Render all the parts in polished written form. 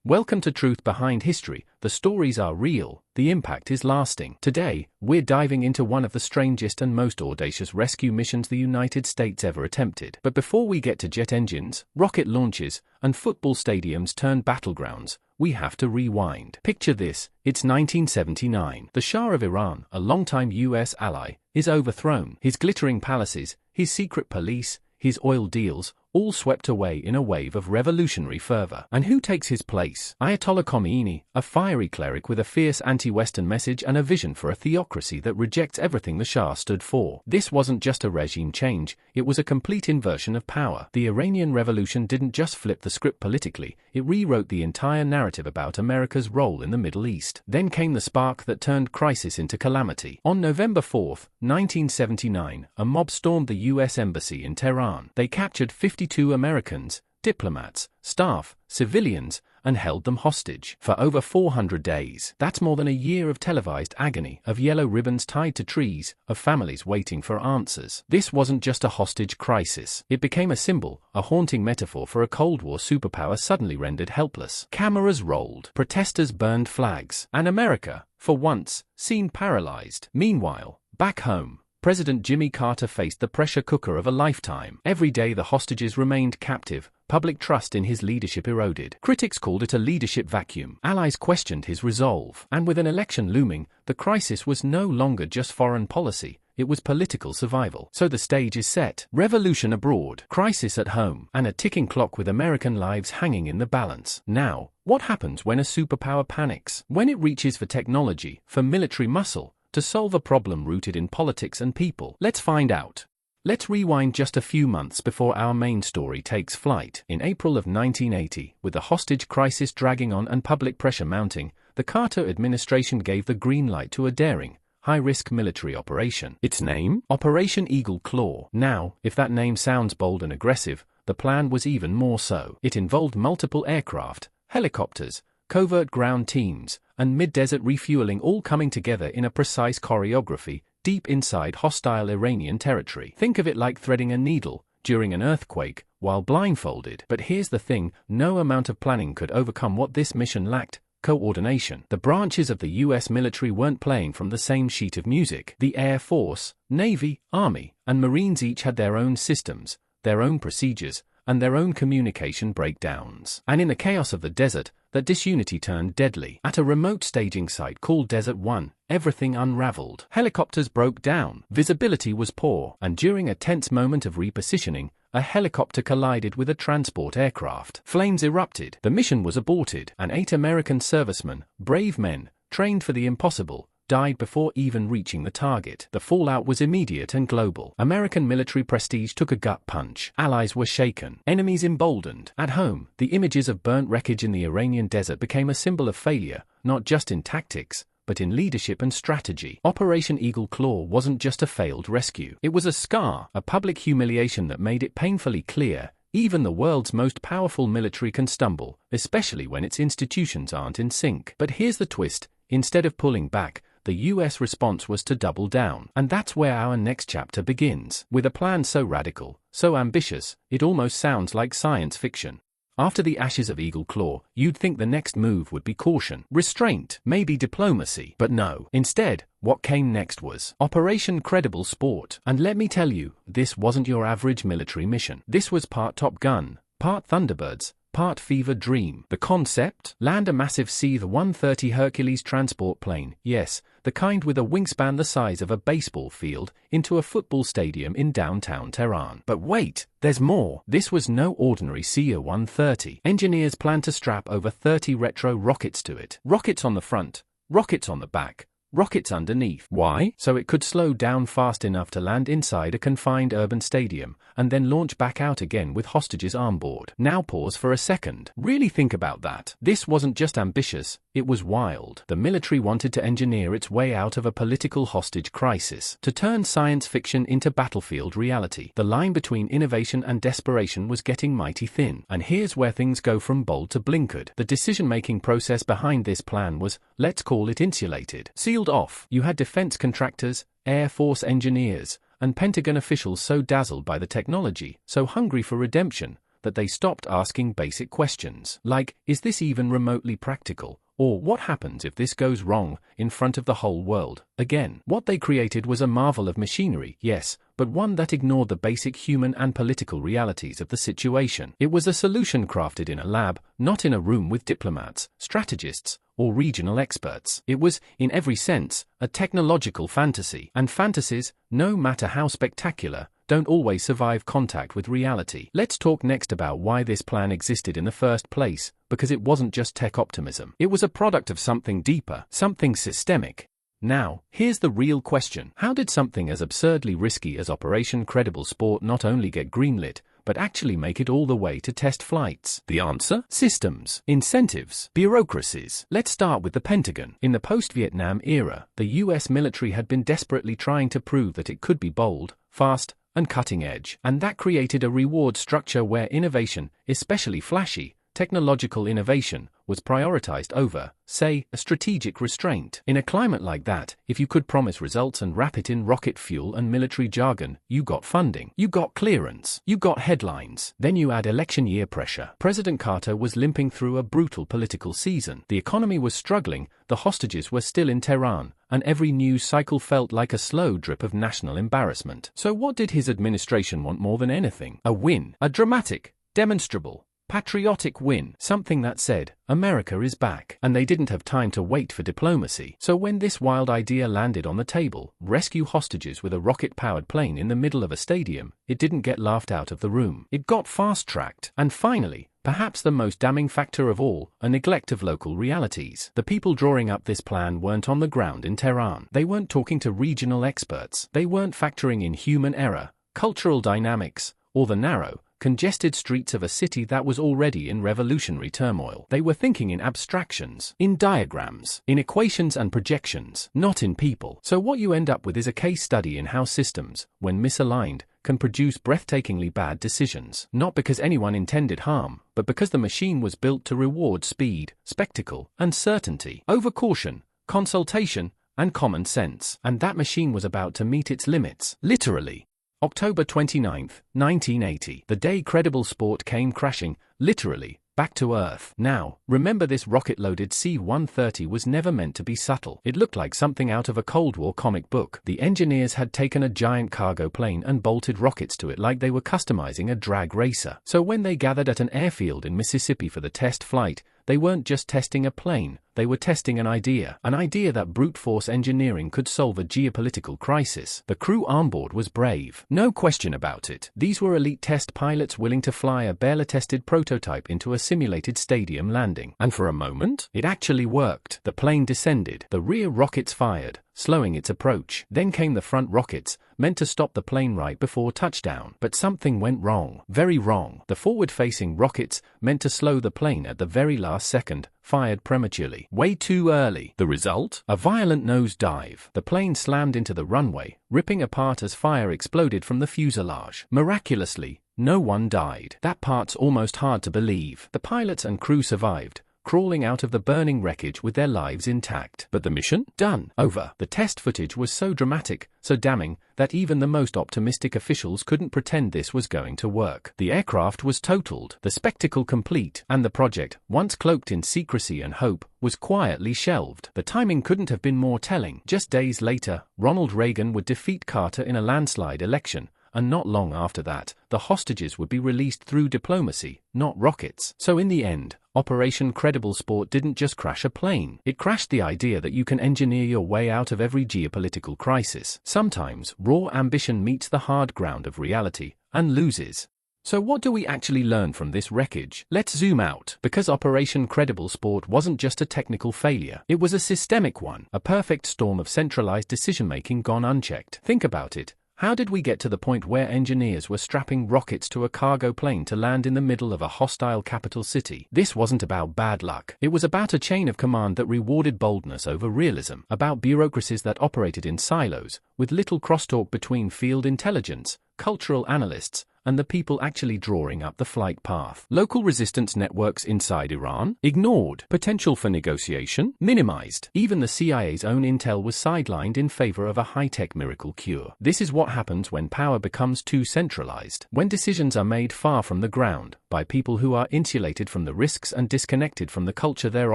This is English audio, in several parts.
Welcome to Truth Behind History. The stories are real, the impact is lasting. Today, we're diving into one of the strangest and most audacious rescue missions the United States ever attempted. But before we get to jet engines, rocket launches, and football stadiums turned battlegrounds, we have to rewind. Picture this, it's 1979. The Shah of Iran, a longtime US ally, is overthrown. His glittering palaces, his secret police, his oil deals, all swept away in a wave of revolutionary fervor. And who takes his place? Ayatollah Khomeini, a fiery cleric with a fierce anti-Western message and a vision for a theocracy that rejects everything the Shah stood for. This wasn't just a regime change, it was a complete inversion of power. The Iranian Revolution didn't just flip the script politically, it rewrote the entire narrative about America's role in the Middle East. Then came the spark that turned crisis into calamity. On November 4, 1979, a mob stormed the US Embassy in Tehran. They captured 52 Americans, diplomats, staff, civilians, and held them hostage for over 400 days. That's more than a year of televised agony, of yellow ribbons tied to trees, of families waiting for answers. This wasn't just a hostage crisis. It became a symbol, a haunting metaphor for a Cold War superpower suddenly rendered helpless. Cameras rolled, protesters burned flags, and America, for once, seemed paralyzed. Meanwhile, back home, President Jimmy Carter faced the pressure cooker of a lifetime. Every day the hostages remained captive, public trust in his leadership eroded. Critics called it a leadership vacuum. Allies questioned his resolve. And with an election looming, the crisis was no longer just foreign policy, it was political survival. So the stage is set. Revolution abroad, crisis at home, and a ticking clock with American lives hanging in the balance. Now, what happens when a superpower panics? When it reaches for technology, for military muscle, to solve a problem rooted in politics and people? Let's find out. Let's rewind just a few months before our main story takes flight. In April of 1980, with the hostage crisis dragging on and public pressure mounting, the Carter administration gave the green light to a daring, high-risk military operation. Its name? Operation Eagle Claw. Now, if that name sounds bold and aggressive, the plan was even more so. It involved multiple aircraft, helicopters, covert ground teams, and mid-desert refueling all coming together in a precise choreography, deep inside hostile Iranian territory. Think of it like threading a needle during an earthquake, while blindfolded. But here's the thing, no amount of planning could overcome what this mission lacked: coordination. The branches of the US military weren't playing from the same sheet of music. The Air Force, Navy, Army, and Marines each had their own systems, their own procedures, and their own communication breakdowns. And in the chaos of the desert, that disunity turned deadly. At a remote staging site called Desert One, everything unraveled. Helicopters broke down, visibility was poor, and during a tense moment of repositioning, a helicopter collided with a transport aircraft. Flames erupted, the mission was aborted, and 8 American servicemen, brave men, trained for the impossible, died before even reaching the target. The fallout was immediate and global. American military prestige took a gut punch. Allies were shaken. Enemies emboldened. At home, the images of burnt wreckage in the Iranian desert became a symbol of failure, not just in tactics, but in leadership and strategy. Operation Eagle Claw wasn't just a failed rescue. It was a scar, a public humiliation that made it painfully clear: even the world's most powerful military can stumble, especially when its institutions aren't in sync. But here's the twist: instead of pulling back, the US response was to double down. And that's where our next chapter begins. With a plan so radical, so ambitious, it almost sounds like science fiction. After the ashes of Eagle Claw, you'd think the next move would be caution, restraint, maybe diplomacy. But no. Instead, what came next was Operation Credible Sport. And let me tell you, this wasn't your average military mission. This was part Top Gun, part Thunderbirds, part fever dream. The concept? Land a massive C-130 Hercules transport plane, yes, the kind with a wingspan the size of a baseball field, into a football stadium in downtown Tehran. But wait, there's more. This was no ordinary C-130. Engineers planned to strap over 30 retro rockets to it. Rockets on the front, rockets on the back, rockets underneath. Why? So it could slow down fast enough to land inside a confined urban stadium, and then launch back out again with hostages on board. Now pause for a second. Really think about that. This wasn't just ambitious, it was wild. The military wanted to engineer its way out of a political hostage crisis, to turn science fiction into battlefield reality. The line between innovation and desperation was getting mighty thin. And here's where things go from bold to blinkered. The decision-making process behind this plan was, let's call it insulated. Sealed off. You had defense contractors, Air Force engineers, and Pentagon officials so dazzled by the technology, so hungry for redemption, that they stopped asking basic questions, like, is this even remotely practical? Or what happens if this goes wrong in front of the whole world? Again, what they created was a marvel of machinery, yes, but one that ignored the basic human and political realities of the situation. It was a solution crafted in a lab, not in a room with diplomats, strategists, or regional experts. It was, in every sense, a technological fantasy. And fantasies, no matter how spectacular, don't always survive contact with reality. Let's talk next about why this plan existed in the first place, because it wasn't just tech optimism. It was a product of something deeper, something systemic. Now, here's the real question. How did something as absurdly risky as Operation Credible Sport not only get greenlit, but actually make it all the way to test flights? The answer? Systems, incentives, bureaucracies. Let's start with the Pentagon. In the post-Vietnam era, the US military had been desperately trying to prove that it could be bold, fast, and cutting edge. And that created a reward structure where innovation, especially flashy, technological innovation, was prioritized over, say, a strategic restraint. In a climate like that, if you could promise results and wrap it in rocket fuel and military jargon, you got funding, you got clearance, you got headlines. Then you add election year pressure. President Carter was limping through a brutal political season. The economy was struggling, the hostages were still in Tehran, and every news cycle felt like a slow drip of national embarrassment. So what did his administration want more than anything? A win. A dramatic, demonstrable, patriotic win, something that said, America is back. And they didn't have time to wait for diplomacy. So when this wild idea landed on the table, rescue hostages with a rocket-powered plane in the middle of a stadium, it didn't get laughed out of the room. It got fast-tracked. And finally, perhaps the most damning factor of all, a neglect of local realities. The people drawing up this plan weren't on the ground in Tehran. They weren't talking to regional experts. They weren't factoring in human error, cultural dynamics, or the narrow, congested streets of a city that was already in revolutionary turmoil. They were thinking in abstractions, in diagrams, in equations and projections, not in people. So what you end up with is a case study in how systems, when misaligned, can produce breathtakingly bad decisions. Not because anyone intended harm, but because the machine was built to reward speed, spectacle, and certainty over caution, consultation, and common sense. And that machine was about to meet its limits, literally. October 29, 1980, the day Credible Sport came crashing, literally, back to Earth. Now, remember, this rocket-loaded C-130 was never meant to be subtle. It looked like something out of a Cold War comic book. The engineers had taken a giant cargo plane and bolted rockets to it like they were customizing a drag racer. So when they gathered at an airfield in Mississippi for the test flight, they weren't just testing a plane, they were testing an idea that brute force engineering could solve a geopolitical crisis. The crew on board was brave. No question about it. These were elite test pilots willing to fly a barely-tested prototype into a simulated stadium landing. And for a moment, it actually worked. The plane descended, the rear rockets fired, slowing its approach. Then came the front rockets, meant to stop the plane right before touchdown. But something went wrong. Very wrong. The forward-facing rockets, meant to slow the plane at the very last second, fired prematurely. Way too early. The result? A violent nosedive. The plane slammed into the runway, ripping apart as fire exploded from the fuselage. Miraculously, no one died. That part's almost hard to believe. The pilots and crew survived, crawling out of the burning wreckage with their lives intact. But the mission? Done. Over. The test footage was so dramatic, so damning, that even the most optimistic officials couldn't pretend this was going to work. The aircraft was totaled, the spectacle complete, and the project, once cloaked in secrecy and hope, was quietly shelved. The timing couldn't have been more telling. Just days later, Ronald Reagan would defeat Carter in a landslide election, and not long after that, the hostages would be released through diplomacy, not rockets. So in the end, Operation Credible Sport didn't just crash a plane. It crashed the idea that you can engineer your way out of every geopolitical crisis. Sometimes, raw ambition meets the hard ground of reality, and loses. So what do we actually learn from this wreckage? Let's zoom out. Because Operation Credible Sport wasn't just a technical failure. It was a systemic one. A perfect storm of centralized decision-making gone unchecked. Think about it. How did we get to the point where engineers were strapping rockets to a cargo plane to land in the middle of a hostile capital city? This wasn't about bad luck. It was about a chain of command that rewarded boldness over realism, about bureaucracies that operated in silos, with little crosstalk between field intelligence, cultural analysts, and the people actually drawing up the flight path. Local resistance networks inside Iran? Ignored. Potential for negotiation? Minimized. Even the CIA's own intel was sidelined in favor of a high-tech miracle cure. This is what happens when power becomes too centralized. When decisions are made far from the ground, by people who are insulated from the risks and disconnected from the culture they're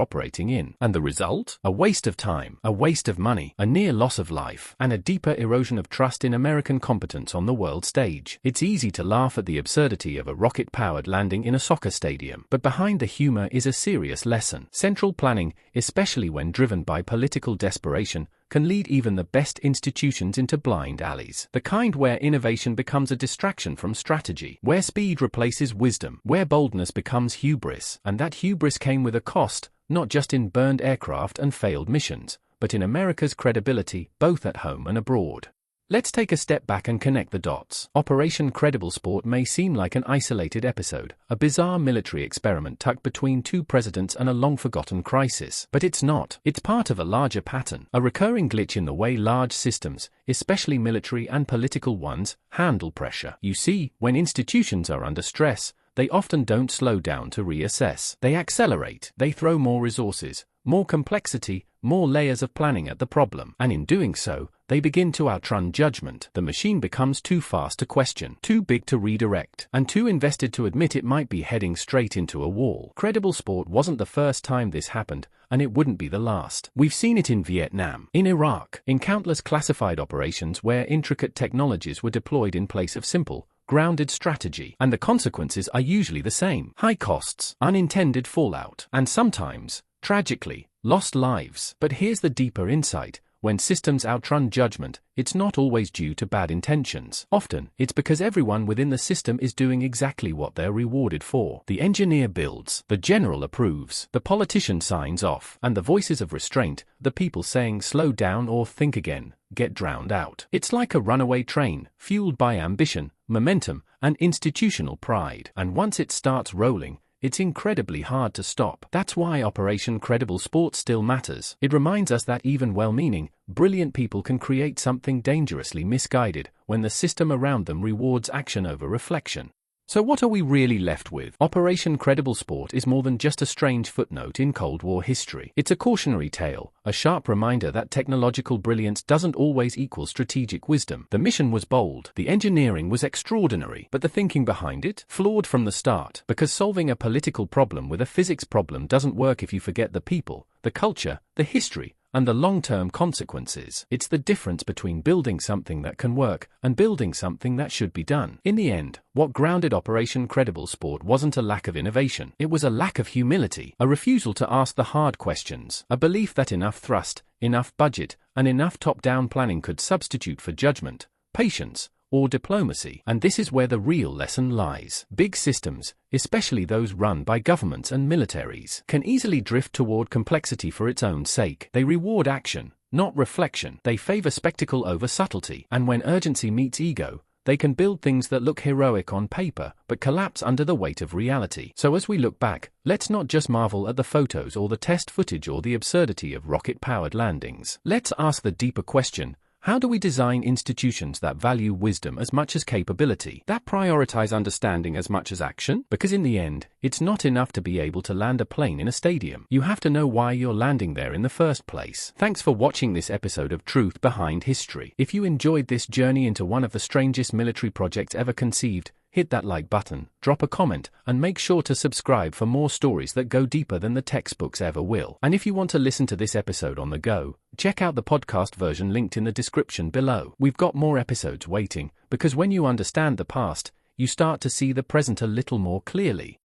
operating in. And the result? A waste of time, a waste of money, a near loss of life, and a deeper erosion of trust in American competence on the world stage. It's easy to laugh at the absurdity of a rocket-powered landing in a soccer stadium, but behind the humor is a serious lesson. Central planning, especially when driven by political desperation, can lead even the best institutions into blind alleys. The kind where innovation becomes a distraction from strategy, where speed replaces wisdom, where boldness becomes hubris. And that hubris came with a cost, not just in burned aircraft and failed missions, but in America's credibility, both at home and abroad. Let's take a step back and connect the dots. Operation Credible Sport may seem like an isolated episode, a bizarre military experiment tucked between two presidents and a long-forgotten crisis. But it's not. It's part of a larger pattern, a recurring glitch in the way large systems, especially military and political ones, handle pressure. You see, when institutions are under stress, they often don't slow down to reassess. They accelerate. They throw more resources, more complexity, more layers of planning at the problem. And in doing so, they begin to outrun judgment. The machine becomes too fast to question, too big to redirect, and too invested to admit it might be heading straight into a wall. Credible Sport wasn't the first time this happened, and it wouldn't be the last. We've seen it in Vietnam, in Iraq, in countless classified operations where intricate technologies were deployed in place of simple, grounded strategy. And the consequences are usually the same: high costs, unintended fallout, and sometimes, tragically, lost lives. But here's the deeper insight. When systems outrun judgment, it's not always due to bad intentions. Often, it's because everyone within the system is doing exactly what they're rewarded for. The engineer builds, the general approves, the politician signs off, and the voices of restraint, the people saying slow down or think again, get drowned out. It's like a runaway train, fueled by ambition, momentum, and institutional pride. And once it starts rolling, it's incredibly hard to stop. That's why Operation Credible Sport still matters. It reminds us that even well-meaning, brilliant people can create something dangerously misguided when the system around them rewards action over reflection. So what are we really left with? Operation Credible Sport is more than just a strange footnote in Cold War history. It's a cautionary tale, a sharp reminder that technological brilliance doesn't always equal strategic wisdom. The mission was bold, the engineering was extraordinary, but the thinking behind it? Flawed from the start. Because solving a political problem with a physics problem doesn't work if you forget the people, the culture, the history, and the long-term consequences. It's the difference between building something that can work and building something that should be done. In the end, what grounded Operation Credible Sport wasn't a lack of innovation. It was a lack of humility, a refusal to ask the hard questions, a belief that enough thrust, enough budget, and enough top-down planning could substitute for judgment, patience, or diplomacy. And this is where the real lesson lies. Big systems, especially those run by governments and militaries, can easily drift toward complexity for its own sake. They reward action, not reflection. They favor spectacle over subtlety. And when urgency meets ego, they can build things that look heroic on paper, but collapse under the weight of reality. So as we look back, let's not just marvel at the photos or the test footage or the absurdity of rocket-powered landings. Let's ask the deeper question: how do we design institutions that value wisdom as much as capability, that prioritize understanding as much as action? Because in the end, it's not enough to be able to land a plane in a stadium. You have to know why you're landing there in the first place. Thanks for watching this episode of Truth Behind History. If you enjoyed this journey into one of the strangest military projects ever conceived, hit that like button, drop a comment, and make sure to subscribe for more stories that go deeper than the textbooks ever will. And if you want to listen to this episode on the go, check out the podcast version linked in the description below. We've got more episodes waiting, because when you understand the past, you start to see the present a little more clearly.